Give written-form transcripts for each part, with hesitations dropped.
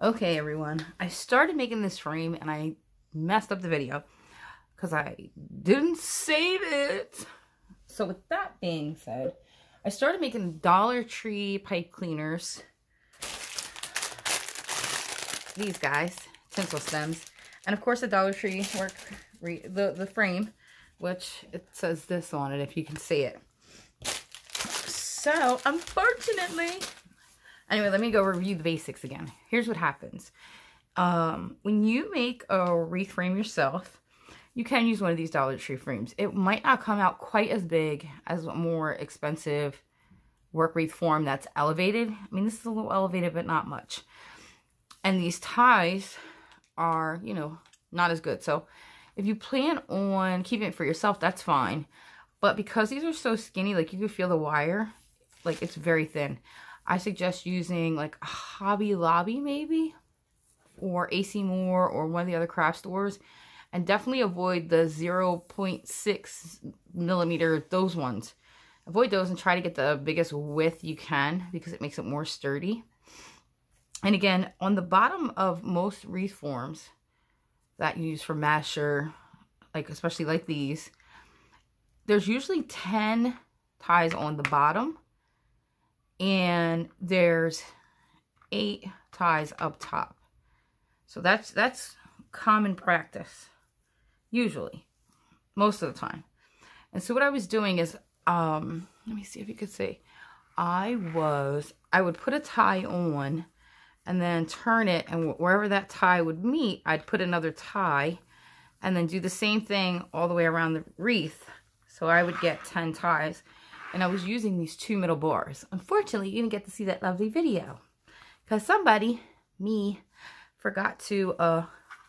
Okay, everyone, I started making this frame and I messed up the video because I didn't save it. So with that being said, I started making Dollar Tree pipe cleaners. These guys, tinsel stems. And of course the Dollar Tree the frame, which it says this on it if you can see it. So unfortunately, anyway, let me go review the basics again. Here's what happens. When you make a wreath frame yourself, you can use one of these Dollar Tree frames. It might not come out quite as big as a more expensive work wreath form that's elevated. I mean, this is a little elevated, but not much. And these ties are, you know, not as good. So if you plan on keeping it for yourself, that's fine. But because these are so skinny, like you can feel the wire, like it's very thin. I suggest using like a Hobby Lobby maybe, or AC Moore, or one of the other craft stores. And definitely avoid the 0.6 millimeter, those ones. Avoid those and try to get the biggest width you can because it makes it more sturdy. And again, on the bottom of most wreath forms that you use for masher, like especially like these, there's usually 10 ties on the bottom and there's 8 ties up top. So that's common practice, usually, most of the time. And so what I was doing is, let me see if you could see, I would put a tie on and then turn it, and wherever that tie would meet, I'd put another tie and then do the same thing all the way around the wreath. So I would get 10 ties, and I was using these 2 middle bars. Unfortunately, you didn't get to see that lovely video because somebody, me, forgot to,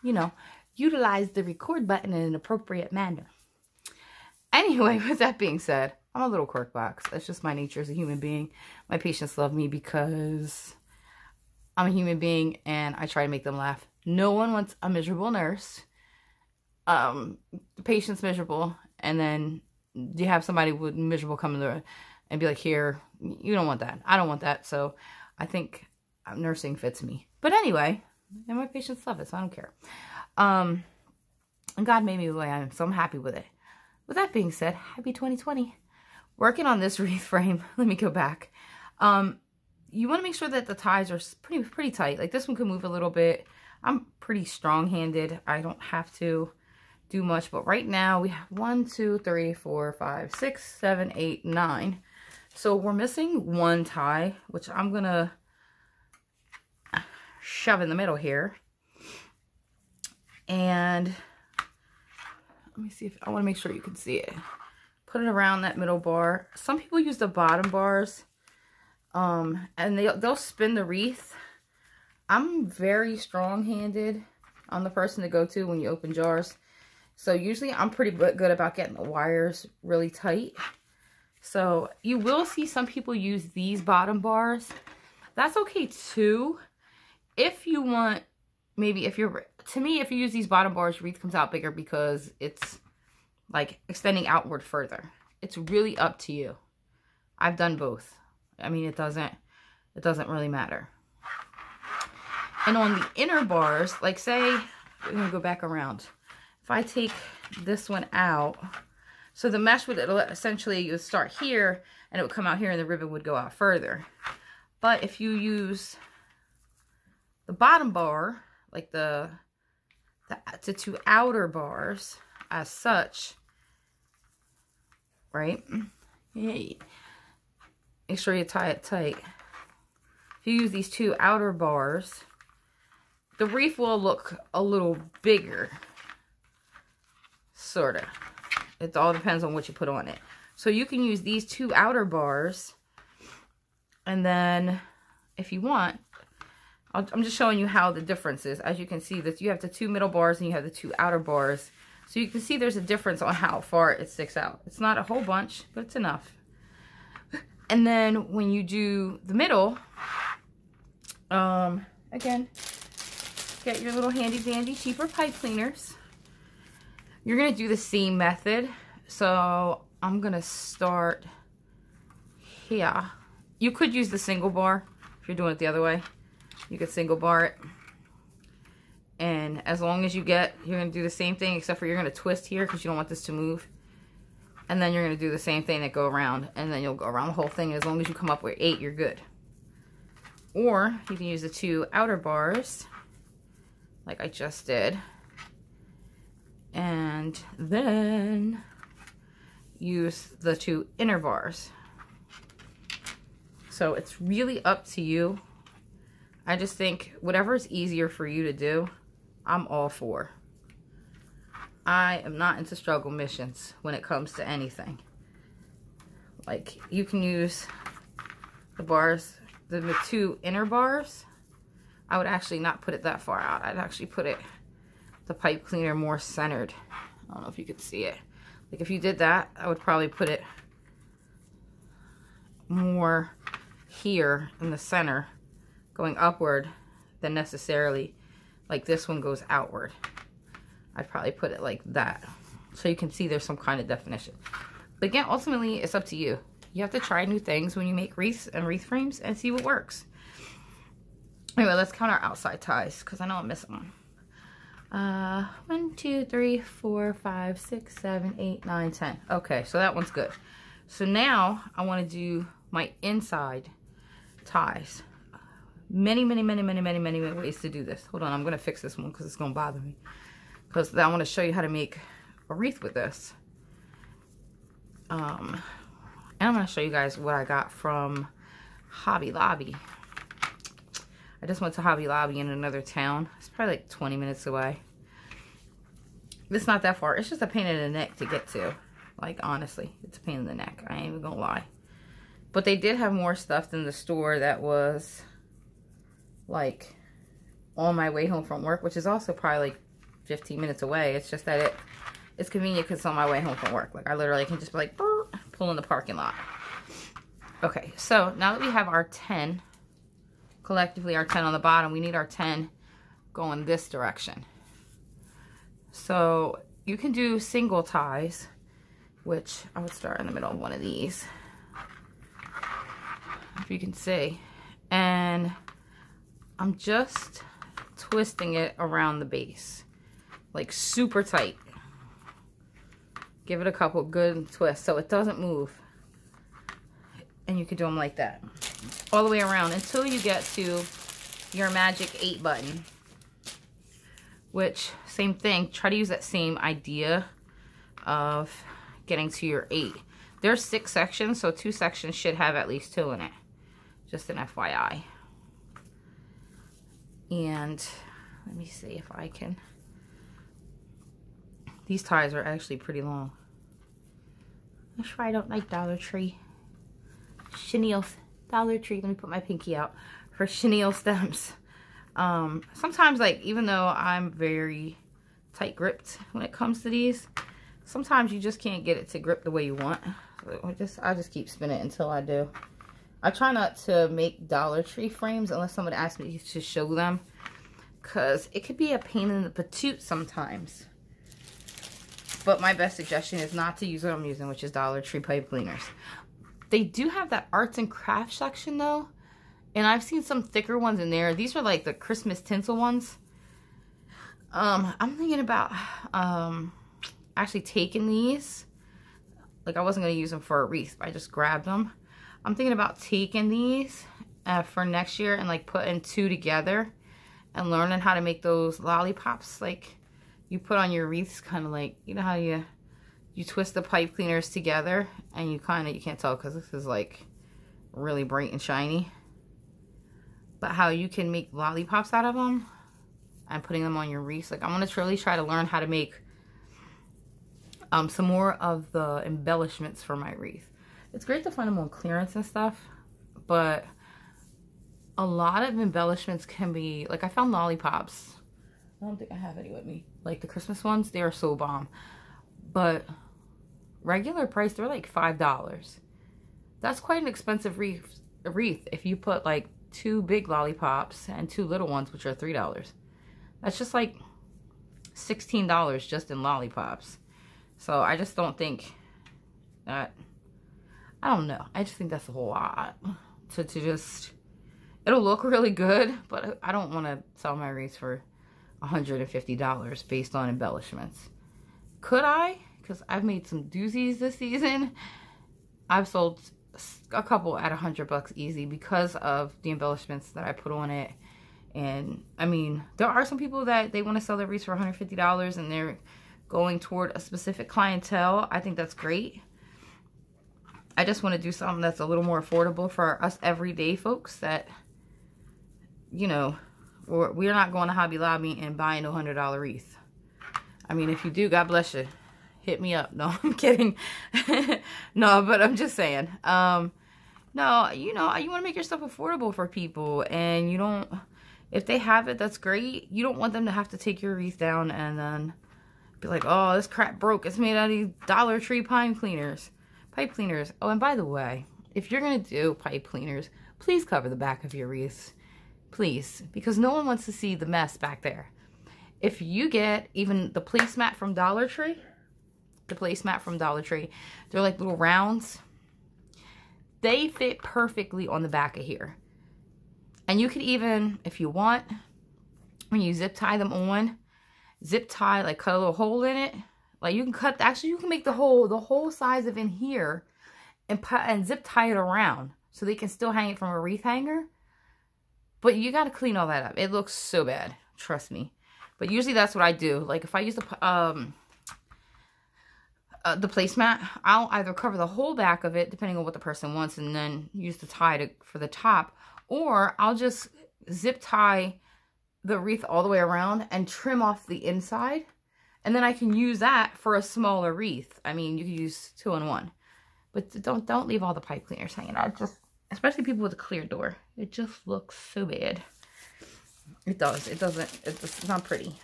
you know, utilize the record button in an appropriate manner. Anyway, with that being said, I'm a little quirk box. That's just my nature as a human being. My patients love me because I'm a human being and I try to make them laugh. No one wants a miserable nurse. The patient's miserable, and then you have somebody with miserable come in there and be like, here, you don't want that. I don't want that. So I think nursing fits me. But anyway, and my patients love it, so I don't care. And God made me the way I am, so I'm happy with it. With that being said, happy 2020. Working on this wreath frame, let me go back. You want to make sure that the ties are pretty tight. Like this one can move a little bit. I'm pretty strong-handed. I don't have to do much, but right now we have 1, 2, 3, 4, 5, 6, 7, 8, 9. So we're missing 1 tie, which I'm gonna shove in the middle here. And let me see if I want to make sure you can see it. Put it around that middle bar. Some people use the bottom bars, and they'll spin the wreath. I'm very strong-handed. I'm the person to go to when you open jars. So usually I'm pretty good about getting the wires really tight. So you will see some people use these bottom bars. That's okay too. If you want, maybe if you use these bottom bars, your wreath comes out bigger because it's like extending outward further. It's really up to you. I've done both. I mean, it doesn't really matter. And on the inner bars, like say, we're gonna go back around. If I take this one out, so the mesh would essentially, you would start here and it would come out here and the ribbon would go out further. But if you use the bottom bar, like the 2 outer bars as such, right? Make sure you tie it tight. If you use these 2 outer bars, the wreath will look a little bigger. Sort of. It all depends on what you put on it. So you can use these 2 outer bars, and then if you want, I'm just showing you how the difference is. As you can see, that you have the 2 middle bars and you have the 2 outer bars. So you can see there's a difference on how far it sticks out. It's not a whole bunch, but it's enough. And then when you do the middle, again, get your little handy dandy cheaper pipe cleaners. You're going to do the same method. So I'm going to start here. You could use the single bar if you're doing it the other way. You could single bar it. And as long as you're going to do the same thing, except for you're going to twist here because you don't want this to move. And then you're going to do the same thing that go around. And then you'll go around the whole thing. And as long as you come up with 8, you're good. Or you can use the 2 outer bars, like I just did. And then use the 2 inner bars. So it's really up to you. I just think whatever is easier for you to do, I'm all for. I am not into struggle missions when it comes to anything. Like, you can use the bars, the 2 inner bars. I would actually not put it that far out. I'd actually put it, the pipe cleaner, more centered. I don't know if you could see it. Like, if you did that, I would probably put it more here in the center, going upward, than necessarily like this one goes outward. I'd probably put it like that, so you can see there's some kind of definition. But again, ultimately, it's up to you. You have to try new things when you make wreaths and wreath frames and see what works. Anyway, let's count our outside ties, because I know I'm missing one. 1, 2, 3, 4, 5, 6, 7, 8, 9, 10. Okay, so that one's good. So now I want to do my inside ties. Many ways to do this. Hold on, I'm going to fix this one because it's going to bother me. Because I want to show you how to make a wreath with this. And I'm going to show you guys what I got from Hobby Lobby. I just went to Hobby Lobby in another town. It's probably like 20 minutes away. It's not that far. It's just a pain in the neck to get to. Like, honestly, it's a pain in the neck. I ain't even gonna lie. But they did have more stuff than the store that was like on my way home from work, which is also probably like 15 minutes away. It's just that it's convenient because it's on my way home from work. Like, I literally can just be like, pull in the parking lot. Okay, so now that we have our 10, collectively our 10 on the bottom, we need our 10 going this direction. So you can do single ties, which I would start in the middle of one of these, if you can see. And I'm just twisting it around the base, like super tight. Give it a couple good twists so it doesn't move. And you can do them like that, all the way around until you get to your magic 8 button. Which, same thing, try to use that same idea of getting to your 8. There's 6 sections, so 2 sections should have at least 2 in it. Just an FYI. And let me see if I can. These ties are actually pretty long. That's why I don't like Dollar Tree. Chenille's Dollar Tree. Let me put my pinky out for chenille stems. Sometimes, like, even though I'm very tight gripped when it comes to these, sometimes you just can't get it to grip the way you want. So I just keep spinning it until I do. I try not to make Dollar Tree frames unless someone asks me to show them, because it could be a pain in the patoot sometimes. But my best suggestion is not to use what I'm using, which is Dollar Tree pipe cleaners. They do have that arts and crafts section though, and I've seen some thicker ones in there. These are like the Christmas tinsel ones. I'm thinking about actually taking these. Like, I wasn't going to use them for a wreath, but I just grabbed them. I'm thinking about taking these for next year and like putting 2 together and learning how to make those lollipops like you put on your wreaths, kind of like, you know how you twist the pipe cleaners together and you can't tell because this is like really bright and shiny, but how you can make lollipops out of them and putting them on your wreaths. Like, I'm going to really try to learn how to make some more of the embellishments for my wreath. It's great to find them on clearance and stuff, but a lot of embellishments can be, like, I found lollipops. I don't think I have any with me. Like the Christmas ones, they are so bomb. But regular price, they're like $5. That's quite an expensive wreath if you put like 2 big lollipops and 2 little ones, which are $3. That's just like $16 just in lollipops. So I just don't think that, I don't know. I just think that's a whole lot to just, it'll look really good, but I don't want to sell my wreaths for $150 based on embellishments. Could I? Because I've made some doozies this season. I've sold a couple at $100 easy because of the embellishments that I put on it. And I mean, there are some people that they want to sell their wreaths for $150 and they're going toward a specific clientele. I think that's great. I just want to do something that's a little more affordable for us everyday folks that, you know, we're not going to Hobby Lobby and buying a $100 wreath. I mean, if you do, God bless you. Hit me up. No, I'm kidding. No, but I'm just saying. No, you know, you want to make your stuff affordable for people. And you don't, if they have it, that's great. You don't want them to have to take your wreath down and then be like, oh, this crap broke. It's made out of these Dollar Tree pipe cleaners. Oh, and by the way, if you're going to do pipe cleaners, please cover the back of your wreaths. Please. Because no one wants to see the mess back there. If you get even the placemat from Dollar Tree, they're like little rounds. They fit perfectly on the back of here. And you could even, if you want, when you zip tie them on, zip tie, like cut a little hole in it. Like you can cut, actually you can make the whole size of in here and zip tie it around so they can still hang it from a wreath hanger. But you got to clean all that up. It looks so bad. Trust me. But usually that's what I do. Like if I use the placemat, I'll either cover the whole back of it, depending on what the person wants, and then use the tie for the top. Or I'll just zip tie the wreath all the way around and trim off the inside. And then I can use that for a smaller wreath. I mean, you can use 2-in-1. But don't leave all the pipe cleaners hanging out. Just, especially people with a clear door. It just looks so bad. It does. It's not pretty.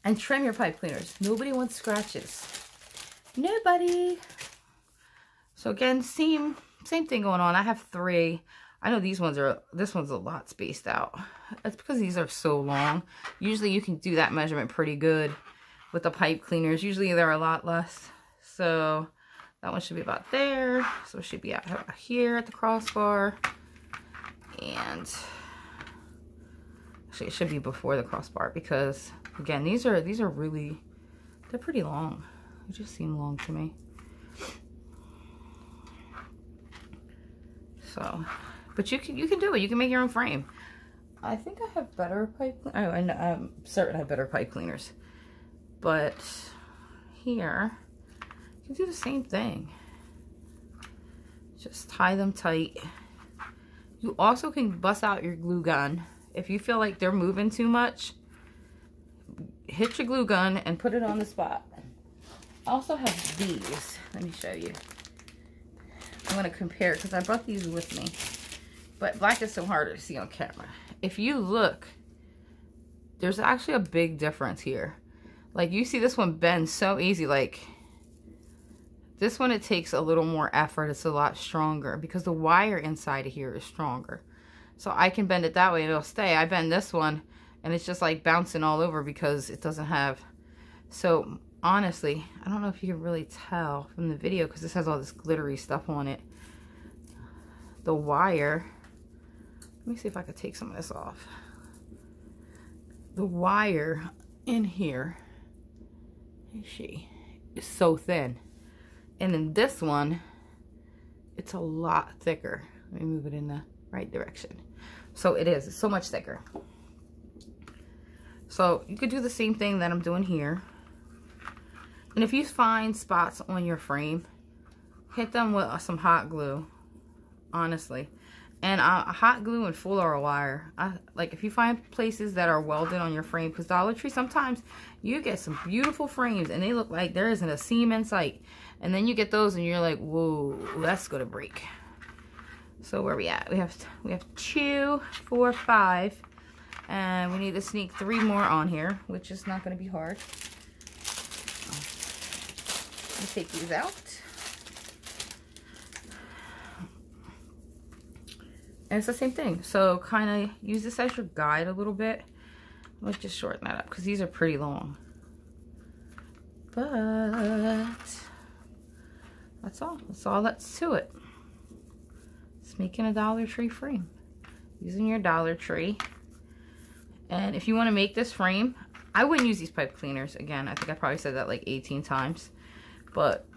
And trim your pipe cleaners. Nobody wants scratches. Nobody. So again, same thing going on. I have 3. I know this one's a lot spaced out. That's because these are so long. Usually you can do that measurement pretty good with the pipe cleaners. Usually they're a lot less. So that one should be about there. So it should be out here at the crossbar. And actually it should be before the crossbar because again, these are really, they're pretty long. They just seem long to me. So, but you can do it. You can make your own frame. I think I have better pipe. Oh, I'm certain I have better pipe cleaners. But here, you can do the same thing. Just tie them tight. You also can bust out your glue gun. If you feel like they're moving too much, hit your glue gun and put it on the spot. I also have these. Let me show you. I'm going to compare because I brought these with me. But black is so hard to see on camera. If you look, there's actually a big difference here. Like you see this one bends so easy. Like this one, it takes a little more effort. It's a lot stronger because the wire inside of here is stronger. So I can bend it that way and it'll stay. I bend this one and it's just like bouncing all over because it doesn't have. So honestly, I don't know if you can really tell from the video because this has all this glittery stuff on it. The wire, let me see if I could take some of this off. The wire in here, is so thin. And in this one, it's a lot thicker. Let me move it in the right direction. So it's so much thicker. So you could do the same thing that I'm doing here. And if you find spots on your frame, hit them with some hot glue, honestly. And hot glue and full auto wire. Like if you find places that are welded on your frame, because Dollar Tree, sometimes you get some beautiful frames and they look like there isn't a seam in sight. And then you get those and you're like, whoa, that's gonna break. So where are we at? We have 2, 4, 5. And we need to sneak 3 more on here, which is not gonna be hard. Let me take these out. And it's the same thing. So kind of use this as your guide a little bit. Let's just shorten that up because these are pretty long. But that's all. That's all that's to it. It's making a Dollar Tree frame. Using your Dollar Tree. And if you want to make this frame, I wouldn't use these pipe cleaners. Again, I think I probably said that like 18 times. But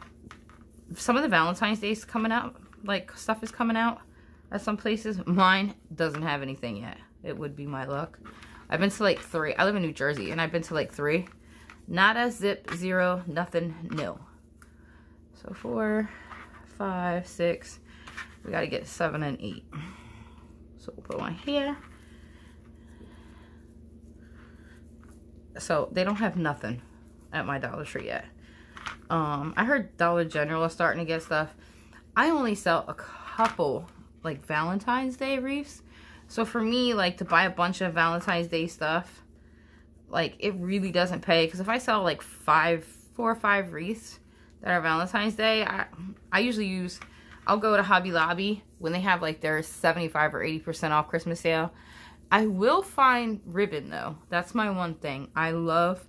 some of the Valentine's Day is coming out, like stuff is coming out at some places. Mine doesn't have anything yet. It would be my luck. I've been to like 3. I live in New Jersey, and I've been to like 3. Nada, zip, 0, nothing, nil. So 4, 5, 6. We got to get 7 and 8. So we'll put one here. So they don't have nothing at my Dollar Tree yet. I heard Dollar General is starting to get stuff. I only sell a couple like Valentine's Day wreaths. So for me, like to buy a bunch of Valentine's Day stuff, like it really doesn't pay. Because if I sell like 4 or 5 wreaths that are Valentine's Day, I usually use, I'll go to Hobby Lobby when they have like their 75 or 80% off Christmas sale. I will find ribbon though. That's my one thing. I love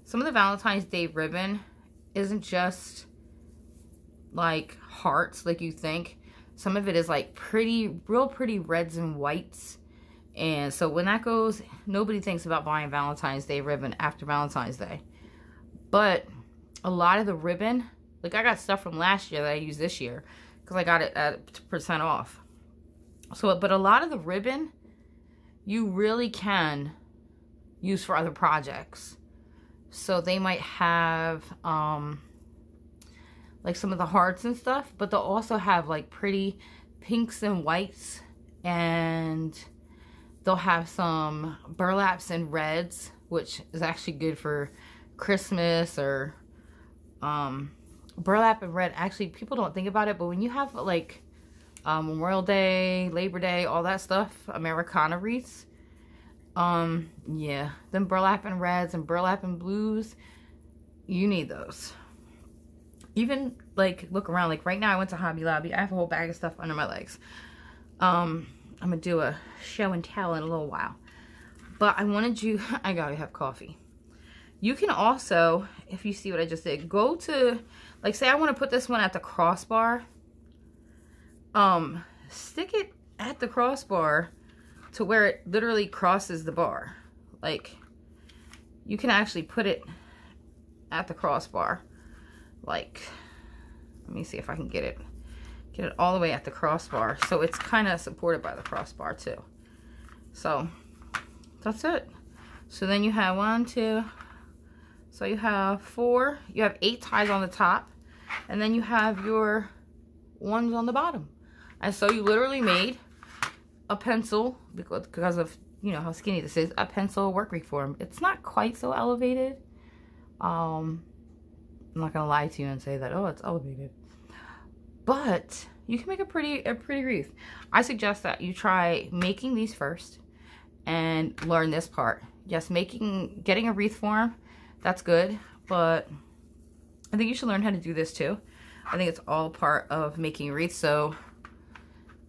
some of the Valentine's Day ribbon isn't just like hearts like you think. Some of it is like pretty, real pretty reds and whites. And so when that goes, nobody thinks about buying Valentine's Day ribbon after Valentine's Day. But a lot of the ribbon, like I got stuff from last year that I used this year because I got it at % off. So, but a lot of the ribbon you really can use for other projects. So they might have like some of the hearts and stuff, but they'll also have like pretty pinks and whites, and they'll have some burlaps and reds, which is actually good for Christmas. Or burlap and red, actually people don't think about it, but when you have like Memorial Day, Labor Day, all that stuff, Americana wreaths, yeah, them burlap and reds and burlap and blues, you need those. Even like look around, like right now I went to Hobby Lobby, I have a whole bag of stuff under my legs. I'm gonna do a show and tell in a little while, but I wanted you, I gotta have coffee. You can also, if you see what I just did, go to, like say I want to put this one at the crossbar, stick it at the crossbar to where it literally crosses the bar. Like you can actually put it at the crossbar. Like, let me see if I can get it all the way at the crossbar, so it's kind of supported by the crossbar too. So that's it. So then you have 1, 2, so you have 4, you have 8 ties on the top, and then you have your ones on the bottom. And so you literally made a pencil, because of, you know, how skinny this is, a pencil work wreath form. It's not quite so elevated. I'm not gonna lie to you and say that, oh, it's elevated. But you can make a pretty wreath. I suggest that you try making these first and learn this part. Yes, getting a wreath form, that's good, but I think you should learn how to do this too. I think it's all part of making wreaths. So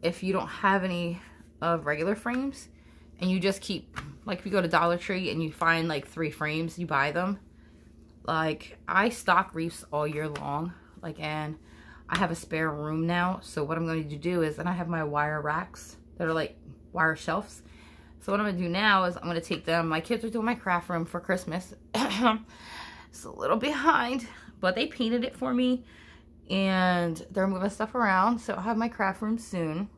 if you don't have any of regular frames and you just keep, like if you go to Dollar Tree and you find like 3 frames, you buy them. Like I stock wreaths all year long, like, and I have a spare room now. So what I'm going to do is, and I have my wire racks that are like wire shelves. So what I'm going to do now is I'm going to take them. My kids are doing my craft room for Christmas. It's a little behind, but they painted it for me and they're moving stuff around. So I'll have my craft room soon.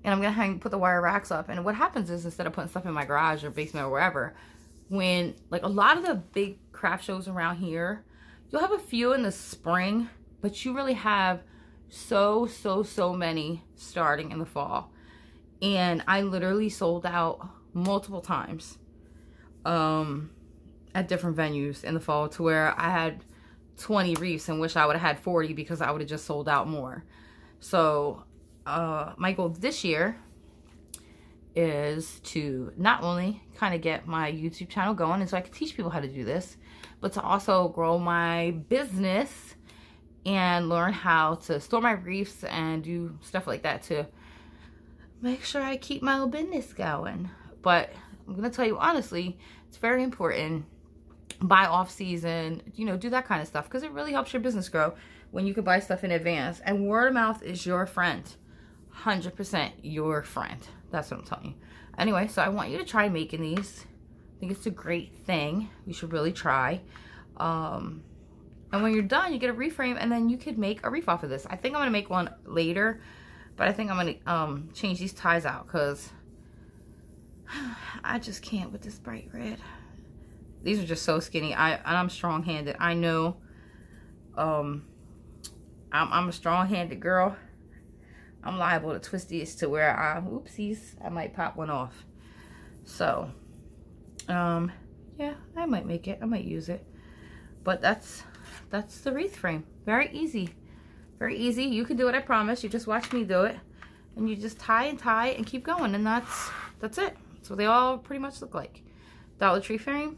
And I'm going to put the wire racks up. And what happens is, instead of putting stuff in my garage or basement or wherever, when like a lot of the big craft shows around here, you'll have a few in the spring, but you really have so many starting in the fall. And I literally sold out multiple times at different venues in the fall, to where I had 20 wreaths and wish I would have had 40 because I would have just sold out more. So my goal this year is to not only kind of get my YouTube channel going, and so I can teach people how to do this, but to also grow my business and learn how to store my wreaths and do stuff like that to make sure I keep my little business going. But I'm gonna tell you honestly, it's very important. Buy off season, you know, do that kind of stuff, because it really helps your business grow when you can buy stuff in advance. And word of mouth is your friend. 100% your friend. That's what I'm telling you. Anyway, so I want you to try making these. I think it's a great thing. You should really try. And when you're done, you get a reframe, and then you could make a wreath off of this. I think I'm going to make one later, but I think I'm going to change these ties out because I just can't with this bright red. These are just so skinny. I'm strong-handed. I know. I'm a strong-handed girl. I'm liable to twist these to where oopsies, I might pop one off. So, yeah, I might make it. I might use it. But that's the wreath frame. Very easy. Very easy. You can do it, I promise. You just watch me do it. And you just tie and keep going. And that's it. That's what they all pretty much look like. Dollar Tree frame.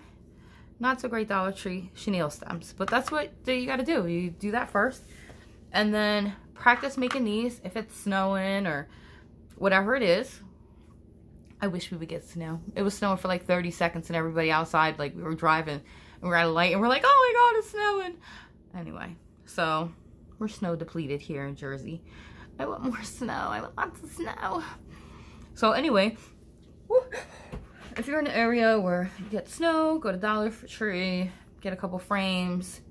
Not so great Dollar Tree chenille stems. But that's what you got to do. You do that first. And then practice making these if it's snowing or whatever it is. I wish we would get snow. It was snowing for like 30 seconds and everybody outside, like we were driving and we were at a light and we're like, oh my God, it's snowing. Anyway, so we're snow depleted here in Jersey. I want more snow. I want lots of snow. So anyway, if you're in an area where you get snow, go to Dollar Tree, get a couple frames,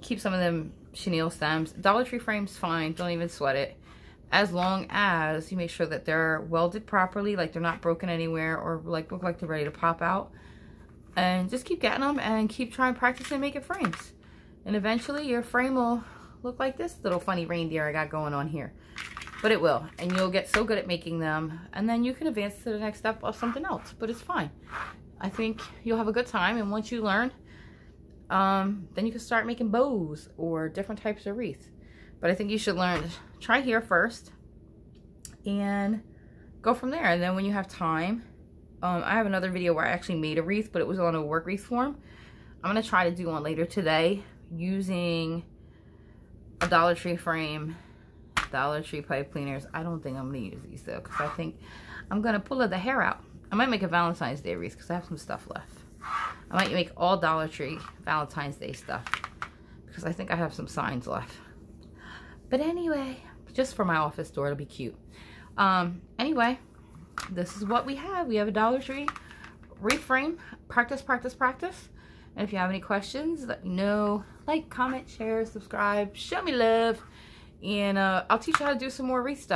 keep some of them chenille stems. Dollar Tree frames, fine. Don't even sweat it. As long as you make sure that they're welded properly, like they're not broken anywhere or like look like they're ready to pop out. And just keep getting them and keep trying practicing making frames. And eventually your frame will look like this little funny reindeer I got going on here. But it will. And you'll get so good at making them. And then you can advance to the next step of something else. But it's fine. I think you'll have a good time. And once you learn, then you can start making bows or different types of wreaths. But I think you should learn, try here first and go from there. And then when you have time, I have another video where I actually made a wreath, but it was on a work wreath form. I'm going to try to do one later today using a Dollar Tree frame, Dollar Tree pipe cleaners. I don't think I'm going to use these though, because I think I'm going to pull the hair out. I might make a Valentine's Day wreath because I have some stuff left. I might make all Dollar Tree Valentine's Day stuff because I think I have some signs left. But anyway, just for my office door, it'll be cute. Anyway, this is what we have. We have a Dollar Tree wreath frame. Practice, practice, practice. And if you have any questions, let me know. Like, comment, share, subscribe, show me love. And I'll teach you how to do some more wreath stuff.